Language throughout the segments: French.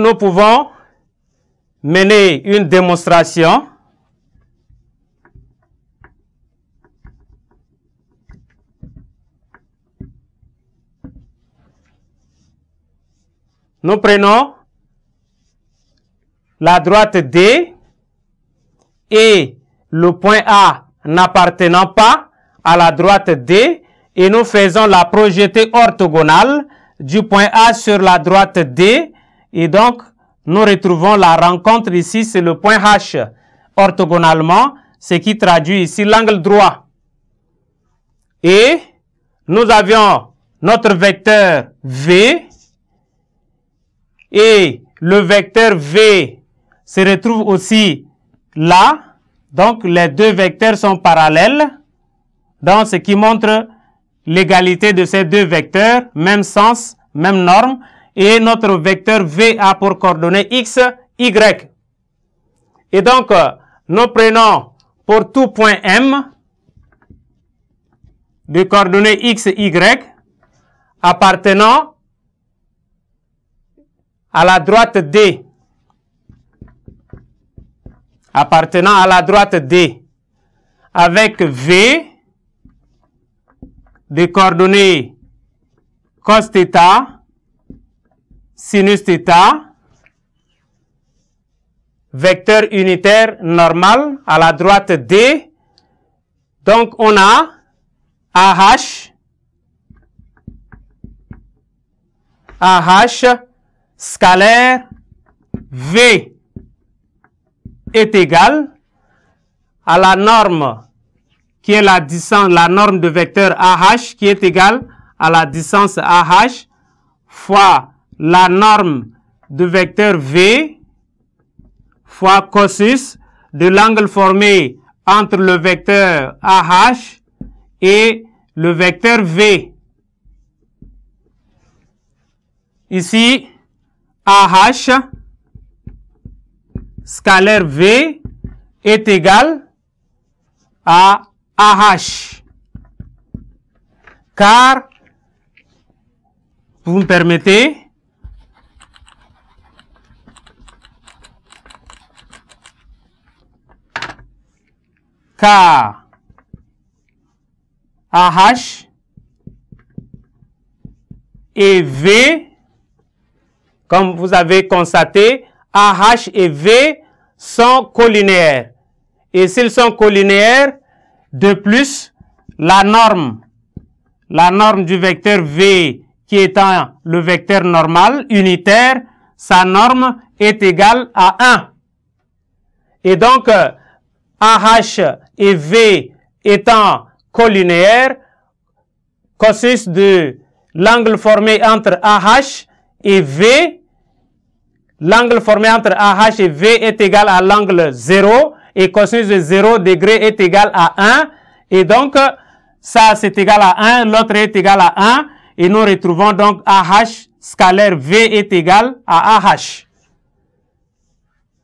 nous pouvons mener une démonstration. Nous prenons la droite D et le point A n'appartenant pas à la droite D et nous faisons la projetée orthogonale du point A sur la droite D et donc nous retrouvons la rencontre ici, c'est le point H orthogonalement, ce qui traduit ici l'angle droit. Et nous avions notre vecteur V et le vecteur V se retrouve aussi là. Donc, les deux vecteurs sont parallèles. Donc, ce qui montre l'égalité de ces deux vecteurs, même sens, même norme. Et notre vecteur V a pour coordonnées X, Y. Et donc, nous prenons pour tout point M de coordonnées X, Y appartenant à la droite D. Appartenant à la droite D. Avec V de coordonnées cos θ, sinus θ, vecteur unitaire normal à la droite D. Donc, on a AH, scalaire V est égal à la norme qui est la distance, la norme de vecteur AH qui est égale à la distance AH fois la norme de vecteur V fois cosinus de l'angle formé entre le vecteur AH et le vecteur V. Ici, AH scalaire V est égal à AH. Car, vous me permettez, car AH et V, comme vous avez constaté, AH et V sont collinéaires. Et s'ils sont collinéaires, de plus, la norme du vecteur V qui étant le vecteur normal, unitaire, sa norme est égale à 1. Et donc, AH et V étant collinéaires, cosinus de l'angle formé entre AH et V, l'angle formé entre AH et V est égal à l'angle 0 et cosinus de 0 degré est égal à 1. Et donc, ça c'est égal à 1, l'autre est égal à 1. Et nous retrouvons donc AH scalaire V est égal à AH.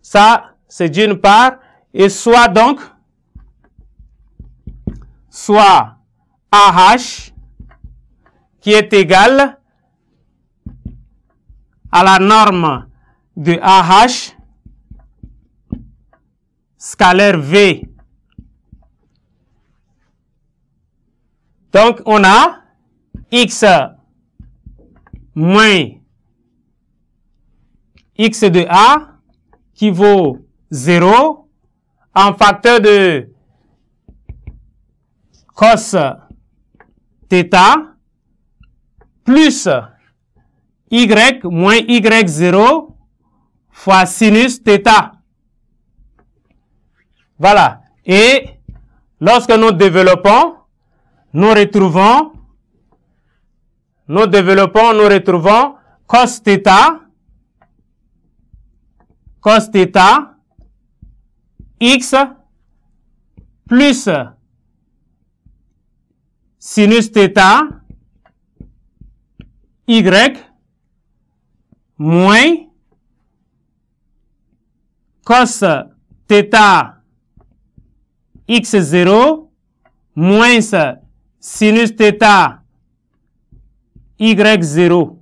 Ça, c'est d'une part. Et soit donc, soit AH qui est égal à la norme de AH scalaire V. Donc, on a X moins X de A qui vaut 0 en facteur de cos θ plus Y moins Y0 fois sinus θ. Voilà. Et lorsque nous développons, nous retrouvons cos θ, X plus sinus θ, Y moins cos θ X0 moins sinus θ Y0.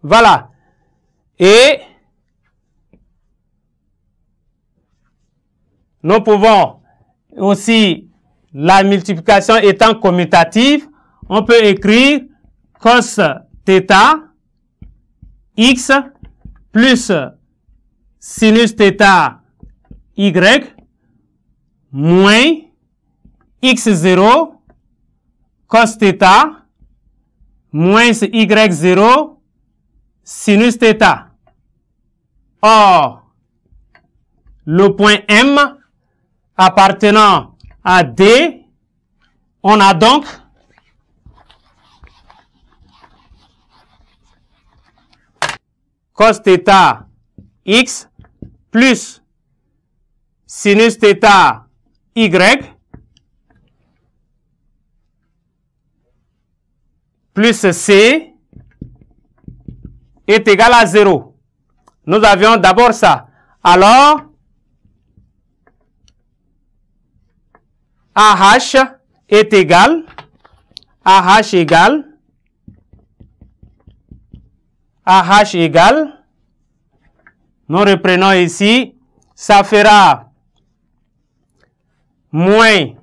Voilà. Et nous pouvons aussi, la multiplication étant commutative, on peut écrire cos θ x plus sinus θ y moins x0 cos θ moins y0 sinus θ. Or, le point M appartenant à D, on a donc cos θ x plus sinus θ y plus C est égal à 0. Nous avions d'abord ça. Alors, AH est égal, AH égale, nous reprenons ici, ça fera moins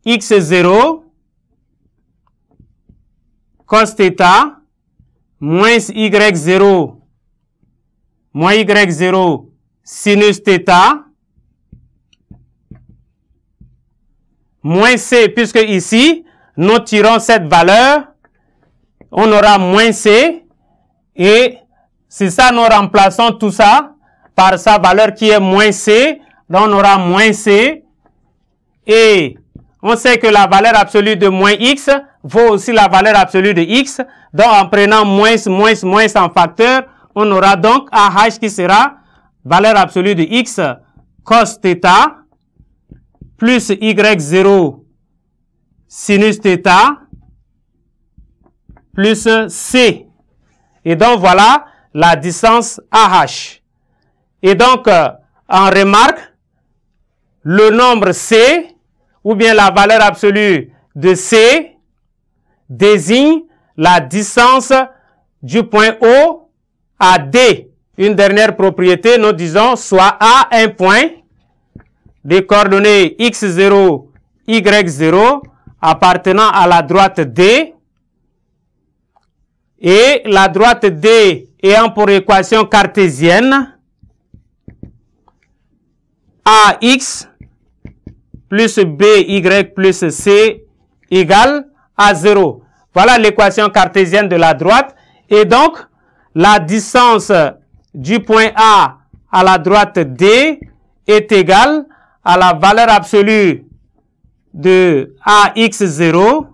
x0 cos θ moins y0 sinus θ moins c, puisque ici, nous tirons cette valeur, on aura moins c, et c'est ça, nous remplaçons tout ça par sa valeur qui est moins c, donc on aura moins c, et on sait que la valeur absolue de moins x vaut aussi la valeur absolue de x, donc en prenant moins en facteur, on aura donc AH qui sera valeur absolue de x cos θ plus y0 sinus θ plus c. Et donc voilà la distance AH. Et donc en remarque, le nombre c ou bien la valeur absolue de c désigne la distance du point O à D. Une dernière propriété, nous disons soit A un point des coordonnées x0, y0 appartenant à la droite D, et la droite D ayant pour équation cartésienne AX plus BY plus C égale à 0. Voilà l'équation cartésienne de la droite. Et donc, la distance du point A à la droite D est égale à la valeur absolue de AX0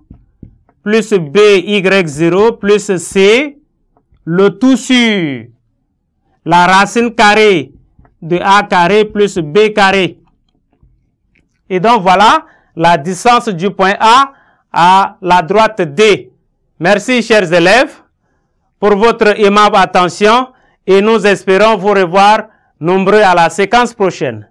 plus BY0 plus C, le tout sur la racine carrée de A carré plus B carré. Et donc voilà la distance du point A à la droite D. Merci chers élèves pour votre aimable attention et nous espérons vous revoir nombreux à la séquence prochaine.